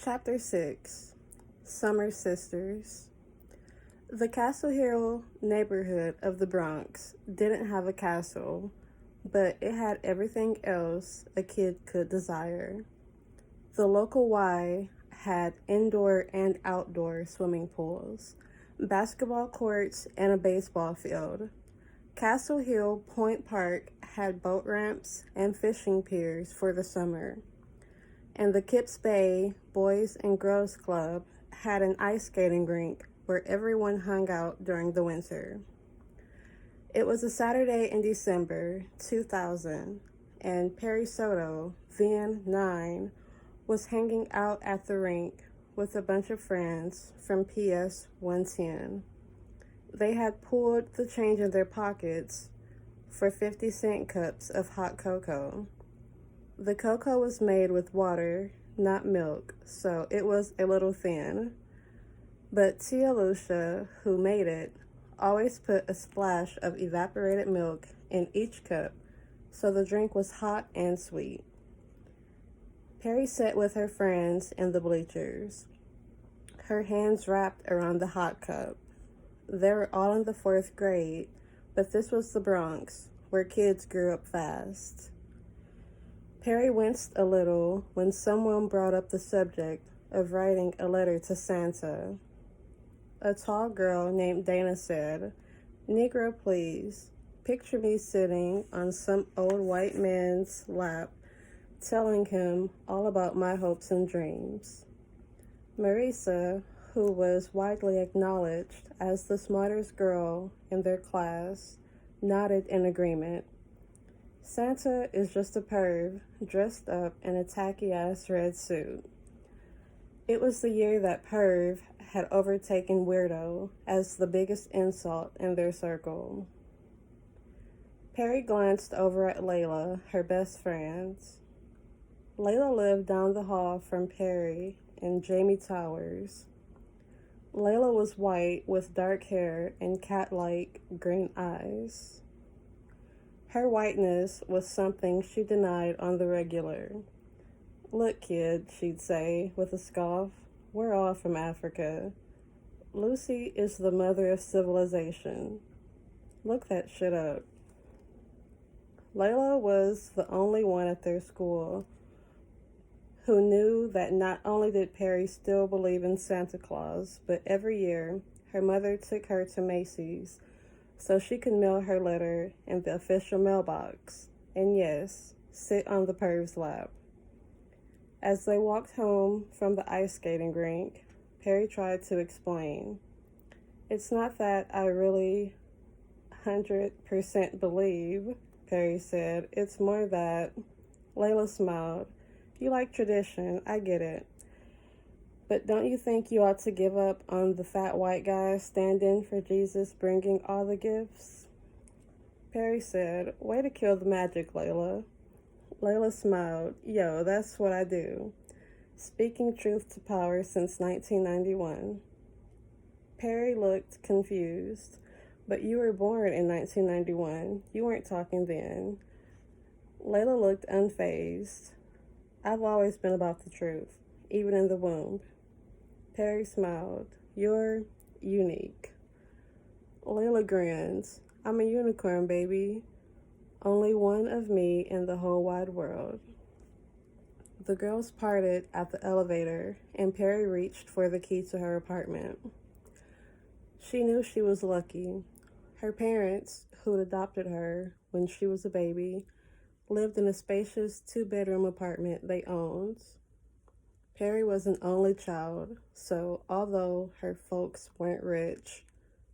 Chapter 6 Summer Sisters. The Castle Hill neighborhood of the Bronx didn't have a castle, but it had everything else a kid could desire. The local Y had indoor and outdoor swimming pools, basketball courts, and a baseball field. Castle Hill Point Park had boat ramps and fishing piers for the summer. And the Kips Bay Boys and Girls Club had an ice skating rink where everyone hung out during the winter. It was a Saturday in December 2000, and Perry Soto, then 9, was hanging out at the rink with a bunch of friends from PS 110. They had pulled the change in their pockets for 50-cent cups of hot cocoa. The cocoa was made with water, not milk, so it was a little thin. But Tia Lucia, who made it, always put a splash of evaporated milk in each cup, so the drink was hot and sweet. Perry sat with her friends in the bleachers, her hands wrapped around the hot cup. They were all in the 4th grade, but this was the Bronx, where kids grew up fast. Perry winced a little when someone brought up the subject of writing a letter to Santa. A tall girl named Dana said, "Negro, please, picture me sitting on some old white man's lap, telling him all about my hopes and dreams." Marisa, who was widely acknowledged as the smartest girl in their class, nodded in agreement. Santa is just a perv dressed up in a tacky-ass red suit. It was the year that perv had overtaken weirdo as the biggest insult in their circle. Perry glanced over at Layla, her best friend. Layla lived down the hall from Perry and Jamie Towers. Layla was white with dark hair and cat-like green eyes. Her whiteness was something she denied on the regular. "Look, kid," she'd say with a scoff, "we're all from Africa. Lucy is the mother of civilization. Look that shit up." Layla was the only one at their school who knew that not only did Perry still believe in Santa Claus, but every year her mother took her to Macy's so she could mail her letter in the official mailbox, and yes, sit on the perv's lap. As they walked home from the ice skating rink, Perry tried to explain. "It's not that I really 100% believe," Perry said. "It's more that..." Layla smiled. "You like tradition, I get it. But don't you think you ought to give up on the fat white guy stand-in for Jesus bringing all the gifts?" Perry said, "Way to kill the magic, Layla." Layla smiled. "Yo, that's what I do. Speaking truth to power since 1991. Perry looked confused. "But you were born in 1991. You weren't talking then." Layla looked unfazed. "I've always been about the truth, even in the womb." Perry smiled. "You're unique." Layla grinned. "I'm a unicorn, baby. Only one of me in the whole wide world." The girls parted at the elevator, and Perry reached for the key to her apartment. She knew she was lucky. Her parents, who'd adopted her when she was a baby, lived in a spacious 2-bedroom apartment they owned. Perry was an only child, so although her folks weren't rich,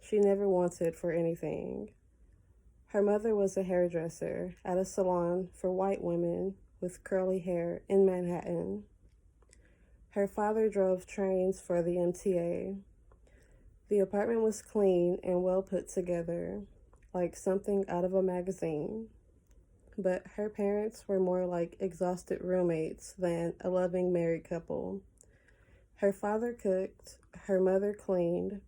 she never wanted for anything. Her mother was a hairdresser at a salon for white women with curly hair in Manhattan. Her father drove trains for the MTA. The apartment was clean and well put together, like something out of a magazine. But her parents were more like exhausted roommates than a loving married couple. Her father cooked, her mother cleaned.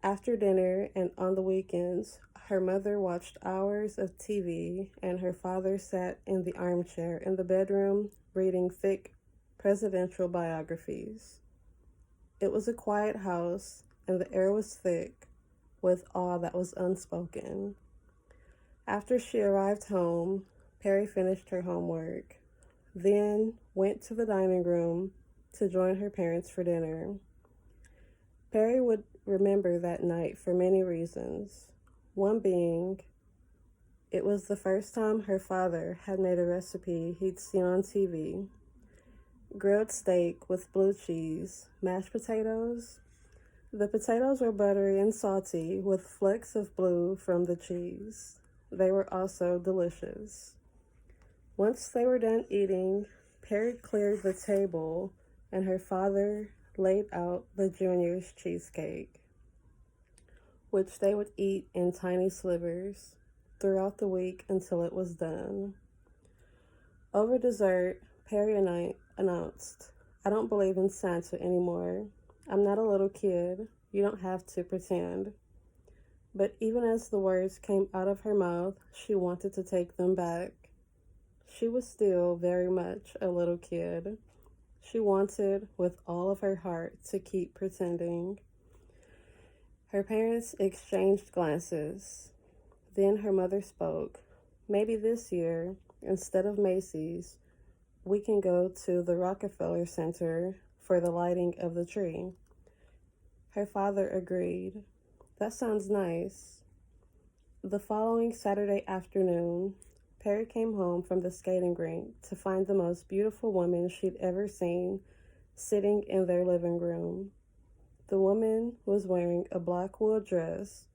After dinner and on the weekends, her mother watched hours of TV and her father sat in the armchair in the bedroom reading thick presidential biographies. It was a quiet house, and the air was thick with awe that was unspoken. After she arrived home, Perry finished her homework, then went to the dining room to join her parents for dinner. Perry would remember that night for many reasons. One being, it was the first time her father had made a recipe he'd seen on TV. Grilled steak with blue cheese, mashed potatoes. The potatoes were buttery and salty with flecks of blue from the cheese. They were also delicious. Once they were done eating, Perry cleared the table and her father laid out the juniors' cheesecake, which they would eat in tiny slivers throughout the week until it was done. Over dessert, Perry announced, "I don't believe in Santa anymore. I'm not a little kid. You don't have to pretend." But even as the words came out of her mouth, she wanted to take them back. She was still very much a little kid. She wanted, with all of her heart, to keep pretending. Her parents exchanged glances. Then her mother spoke. "Maybe this year, instead of Macy's, we can go to the Rockefeller Center for the lighting of the tree." Her father agreed. "That sounds nice." The following Saturday afternoon, Perry came home from the skating rink to find the most beautiful woman she'd ever seen sitting in their living room. The woman was wearing a black wool dress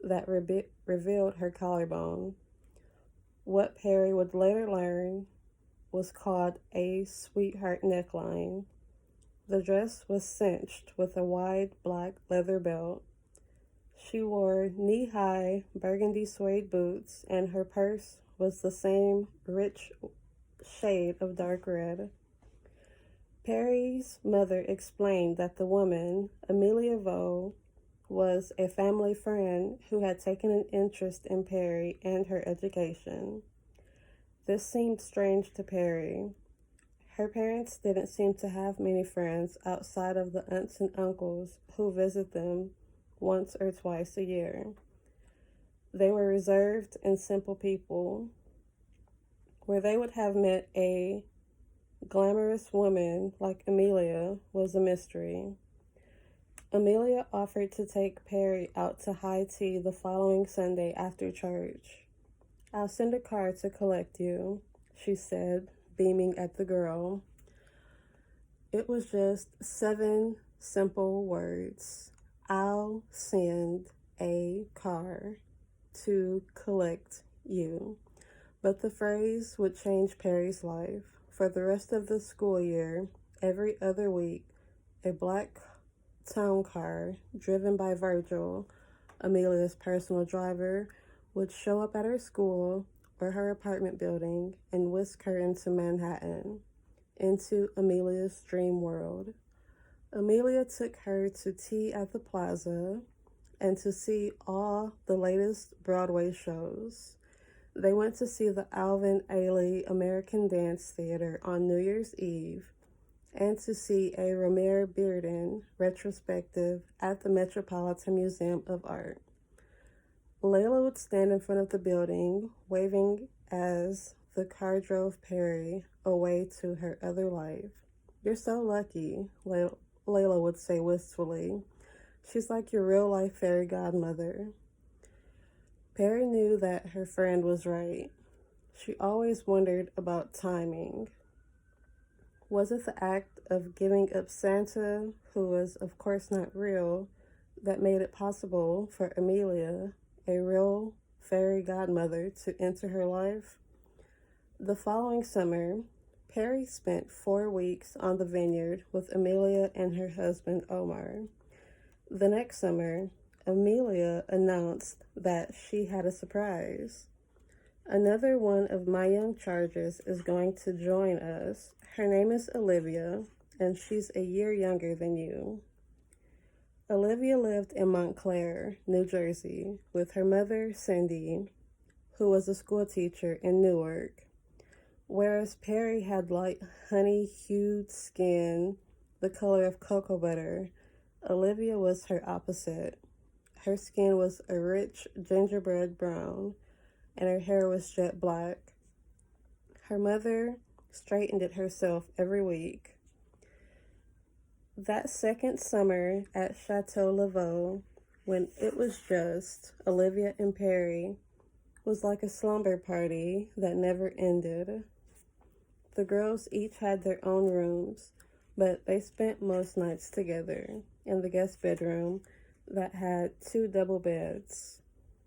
that revealed her collarbone. What Perry would later learn was called a sweetheart neckline. The dress was cinched with a wide black leather belt. She wore knee-high burgundy suede boots, and her purse was the same rich shade of dark red. Perry's mother explained that the woman, Amelia Vaux, was a family friend who had taken an interest in Perry and her education. This seemed strange to Perry. Her parents didn't seem to have many friends outside of the aunts and uncles who visit them once or twice a year. They were reserved and simple people. Where they would have met a glamorous woman like Amelia was a mystery. Amelia offered to take Perry out to high tea the following Sunday after church. "I'll send a car to collect you," she said, beaming at the girl. It was just 7 simple words. "I'll send a car to collect you." But the phrase would change Perry's life. For the rest of the school year, every other week, a black town car driven by Virgil, Amelia's personal driver, would show up at her school or her apartment building and whisk her into Manhattan, into Amelia's dream world. Amelia took her to tea at the plaza and to see all the latest Broadway shows. They went to see the Alvin Ailey American Dance Theater on New Year's Eve and to see a Romare Bearden retrospective at the Metropolitan Museum of Art. Layla would stand in front of the building, waving as the car drove Perry away to her other life. "You're so lucky," Layla would say wistfully. "She's like your real-life fairy godmother." Perry knew that her friend was right. She always wondered about timing. Was it the act of giving up Santa, who was of course not real, that made it possible for Amelia, a real fairy godmother, to enter her life? The following summer, Perry spent 4 weeks on the vineyard with Amelia and her husband Omar. The next summer, Amelia announced that she had a surprise. "Another one of my young charges is going to join us. Her name is Olivia, and she's a year younger than you." Olivia lived in Montclair, New Jersey, with her mother, Cindy, who was a school teacher in Newark. Whereas Perry had light honey-hued skin, the color of cocoa butter, Olivia was her opposite. Her skin was a rich gingerbread brown, and her hair was jet black. Her mother straightened it herself every week. That second summer at Chateau Laveau, when it was just Olivia and Perry, was like a slumber party that never ended. The girls each had their own rooms, but they spent most nights together in the guest bedroom that had 2 double beds.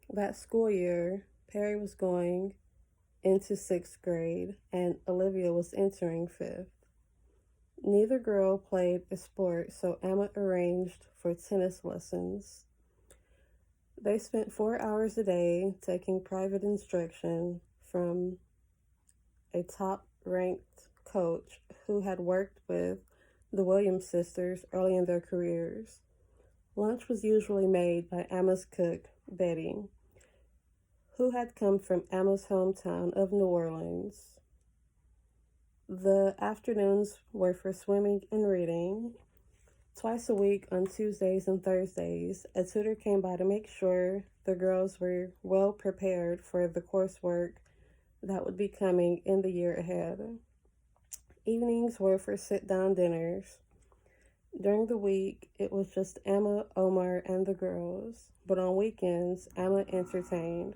That school year, Perry was going into 6th grade and Olivia was entering 5th. Neither girl played a sport, so Emma arranged for tennis lessons. They spent 4 hours a day taking private instruction from a top-ranked coach who had worked with the Williams sisters early in their careers. Lunch was usually made by Emma's cook, Betty, who had come from Emma's hometown of New Orleans. The afternoons were for swimming and reading. Twice a week on Tuesdays and Thursdays, a tutor came by to make sure the girls were well prepared for the coursework that would be coming in the year ahead. Evenings were for sit-down dinners. During the week, it was just Emma, Omar, and the girls, but on weekends, Emma entertained.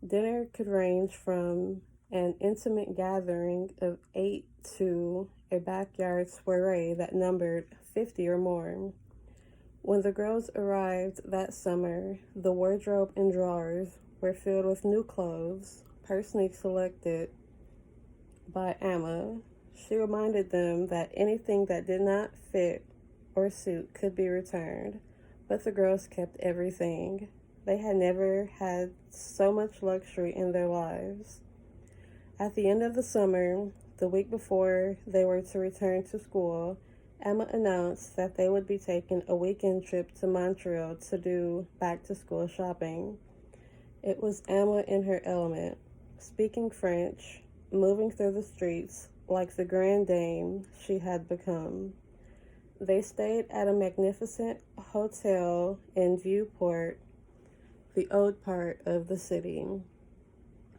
Dinner could range from an intimate gathering of 8 to a backyard soiree that numbered 50 or more. When the girls arrived that summer, the wardrobe and drawers were filled with new clothes, personally selected by Emma. She reminded them that anything that did not fit or suit could be returned, but the girls kept everything. They had never had so much luxury in their lives. At the end of the summer, the week before they were to return to school, Emma announced that they would be taking a weekend trip to Montreal to do back-to-school shopping. It was Emma in her element, speaking French, moving through the streets like the grande dame she had become. They stayed at a magnificent hotel in Vieux-Port, the old part of the city.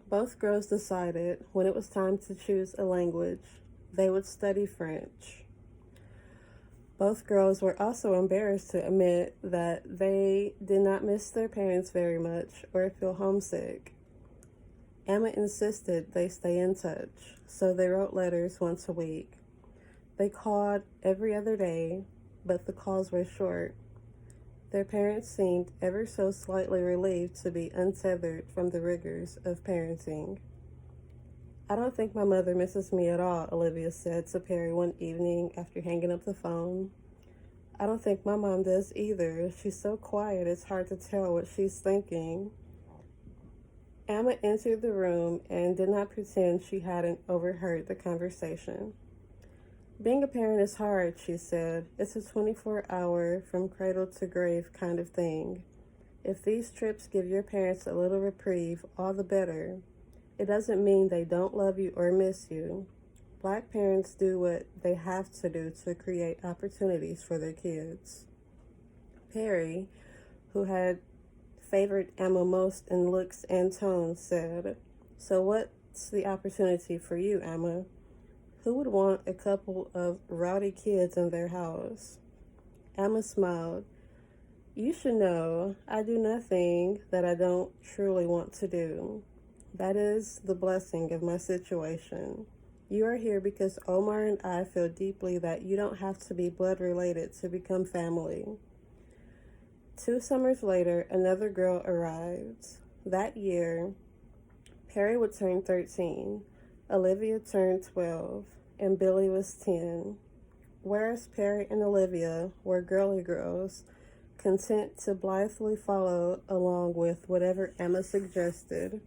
Both girls decided when it was time to choose a language, they would study French. Both girls were also embarrassed to admit that they did not miss their parents very much or feel homesick. Emma insisted they stay in touch, so they wrote letters once a week. They called every other day, but the calls were short. Their parents seemed ever so slightly relieved to be untethered from the rigors of parenting. "I don't think my mother misses me at all," Olivia said to Perry one evening after hanging up the phone. "I don't think my mom does either. She's so quiet, it's hard to tell what she's thinking." Emma entered the room and did not pretend she hadn't overheard the conversation. "Being a parent is hard," she said. "It's a 24-hour, from cradle to grave kind of thing. If these trips give your parents a little reprieve, all the better. It doesn't mean they don't love you or miss you. Black parents do what they have to do to create opportunities for their kids." Perry, who had favored Emma most in looks and tone, said, "So what's the opportunity for you, Emma? Who would want a couple of rowdy kids in their house?" Emma smiled. "You should know I do nothing that I don't truly want to do. That is the blessing of my situation. You are here because Omar and I feel deeply that you don't have to be blood related to become family." 2 summers later, another girl arrived. That year, Perry would turn 13, Olivia turned 12, and Billy was 10. Whereas Perry and Olivia were girly girls, content to blithely follow along with whatever Emma suggested,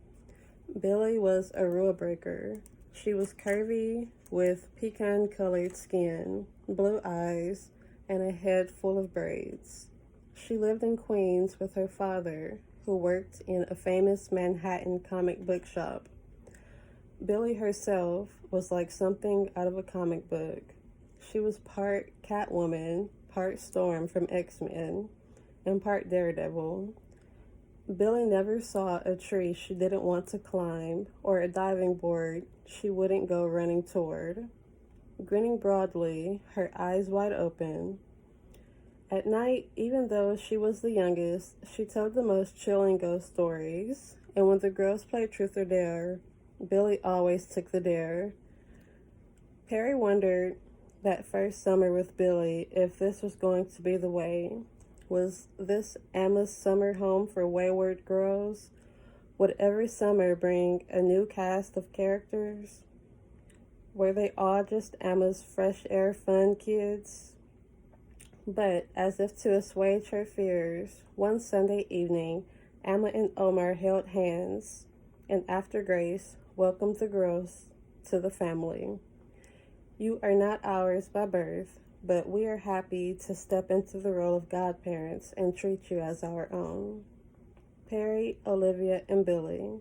Billy was a rule breaker. She was curvy with pecan-colored skin, blue eyes, and a head full of braids. She lived in Queens with her father, who worked in a famous Manhattan comic book shop. Billy herself was like something out of a comic book. She was part Catwoman, part Storm from X-Men, and part Daredevil. Billy never saw a tree she didn't want to climb or a diving board she wouldn't go running toward. Grinning broadly, her eyes wide open. At night, even though she was the youngest, she told the most chilling ghost stories, and when the girls played Truth or Dare, Billy always took the dare. Perry wondered that first summer with Billy if this was going to be the way. Was this Emma's summer home for wayward girls? Would every summer bring a new cast of characters? Were they all just Emma's fresh air fun kids? But, as if to assuage her fears, one Sunday evening, Emma and Omar held hands, and after grace, welcomed the girls to the family. You are not ours by birth, but we are happy to step into the role of godparents and treat you as our own. Perry, Olivia, and Billy,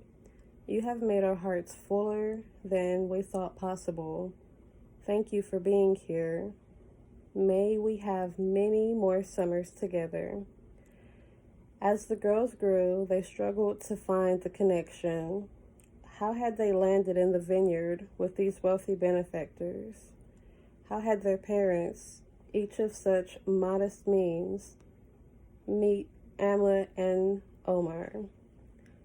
you have made our hearts fuller than we thought possible. Thank you for being here. May we have many more summers together. As the girls grew, they struggled to find the connection. How had they landed in the vineyard with these wealthy benefactors? How had their parents, each of such modest means, meet Emma and Omar?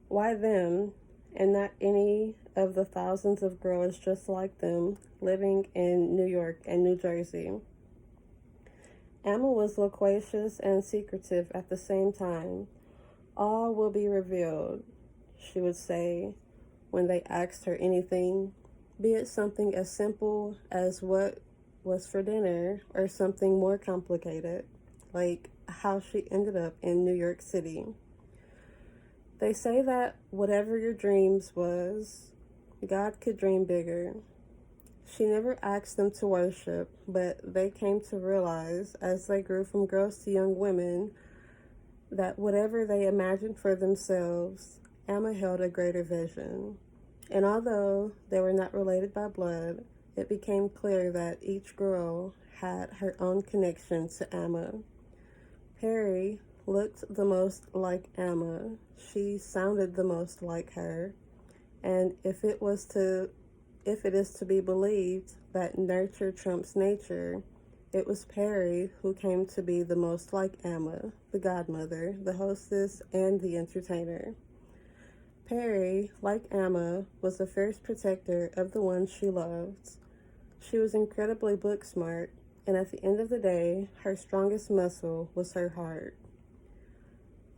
Why them, and not any of the thousands of girls just like them living in New York and New Jersey? Emma was loquacious and secretive at the same time. All will be revealed, she would say when they asked her anything, be it something as simple as what was for dinner or something more complicated, like how she ended up in New York City. They say that whatever your dreams was, God could dream bigger. She never asked them to worship, but they came to realize, as they grew from girls to young women, that whatever they imagined for themselves, Emma held a greater vision. And although they were not related by blood, it became clear that each girl had her own connection to Emma. Perry looked the most like Emma. She sounded the most like her. And if it is to be believed that nurture trumps nature, it was Perry who came to be the most like Emma, the godmother, the hostess, and the entertainer. Perry, like Emma, was the first protector of the ones she loved. She was incredibly book smart, and at the end of the day, her strongest muscle was her heart.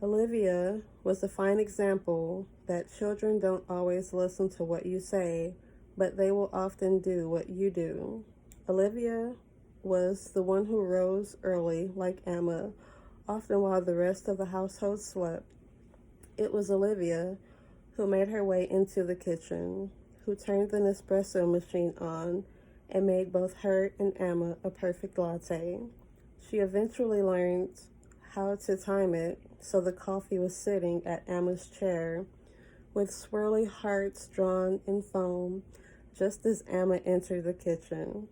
Olivia was a fine example that children don't always listen to what you say, but they will often do what you do. Olivia was the one who rose early, like Emma, often while the rest of the household slept. It was Olivia who made her way into the kitchen, who turned the Nespresso machine on, and made both her and Emma a perfect latte. She eventually learned how to time it so the coffee was sitting at Emma's chair, with swirly hearts drawn in foam, just as Emma entered the kitchen.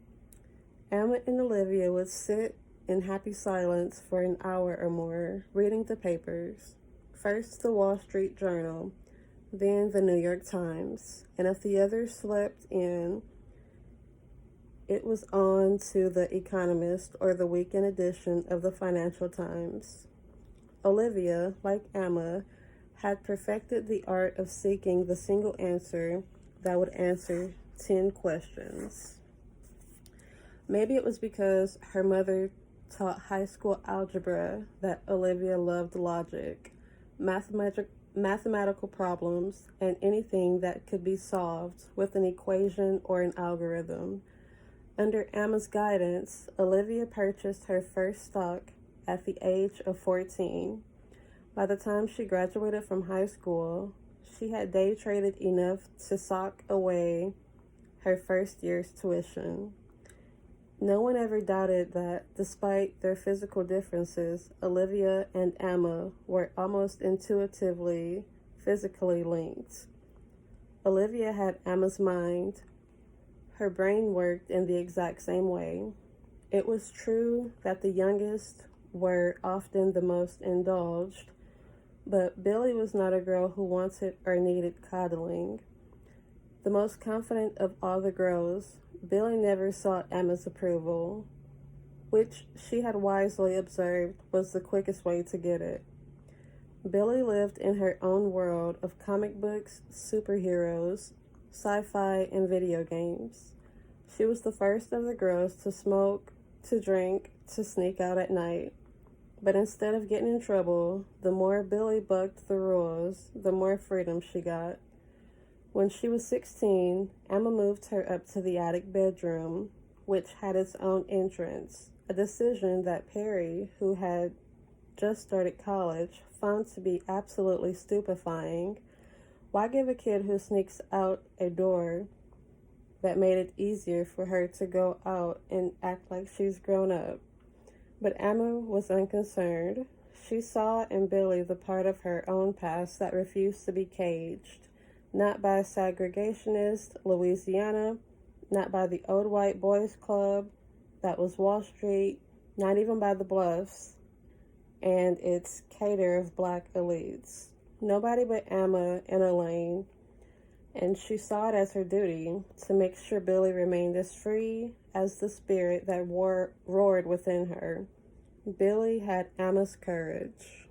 Emma and Olivia would sit in happy silence for an hour or more, reading the papers. First the Wall Street Journal, then the New York Times, and if the others slept in, it was on to The Economist or the weekend edition of the Financial Times. Olivia, like Emma, had perfected the art of seeking the single answer that would answer 10 questions. Maybe it was because her mother taught high school algebra that Olivia loved logic, mathematical problems, and anything that could be solved with an equation or an algorithm. Under Emma's guidance, Olivia purchased her first stock at the age of 14. By the time she graduated from high school, she had day traded enough to sock away her first year's tuition. No one ever doubted that, despite their physical differences, Olivia and Emma were almost intuitively physically linked. Olivia had Emma's mind. Her brain worked in the exact same way. It was true that the youngest were often the most indulged, but Billy was not a girl who wanted or needed coddling. The most confident of all the girls, Billy never sought Emma's approval, which she had wisely observed was the quickest way to get it. Billy lived in her own world of comic books, superheroes, sci-fi, and video games. She was the first of the girls to smoke, to drink, to sneak out at night. But instead of getting in trouble, the more Billy bucked the rules, the more freedom she got. When she was 16, Emma moved her up to the attic bedroom, which had its own entrance, a decision that Perry, who had just started college, found to be absolutely stupefying. Why give a kid who sneaks out a door that made it easier for her to go out and act like she's grown up? But Emma was unconcerned. She saw in Billy the part of her own past that refused to be caged, not by segregationist Louisiana, not by the old white boys club that was Wall Street, not even by the Bluffs and its cater of black elites. Nobody but Emma and Elaine, and she saw it as her duty to make sure Billy remained as free as the spirit that roared within her. Billy had Emma's courage.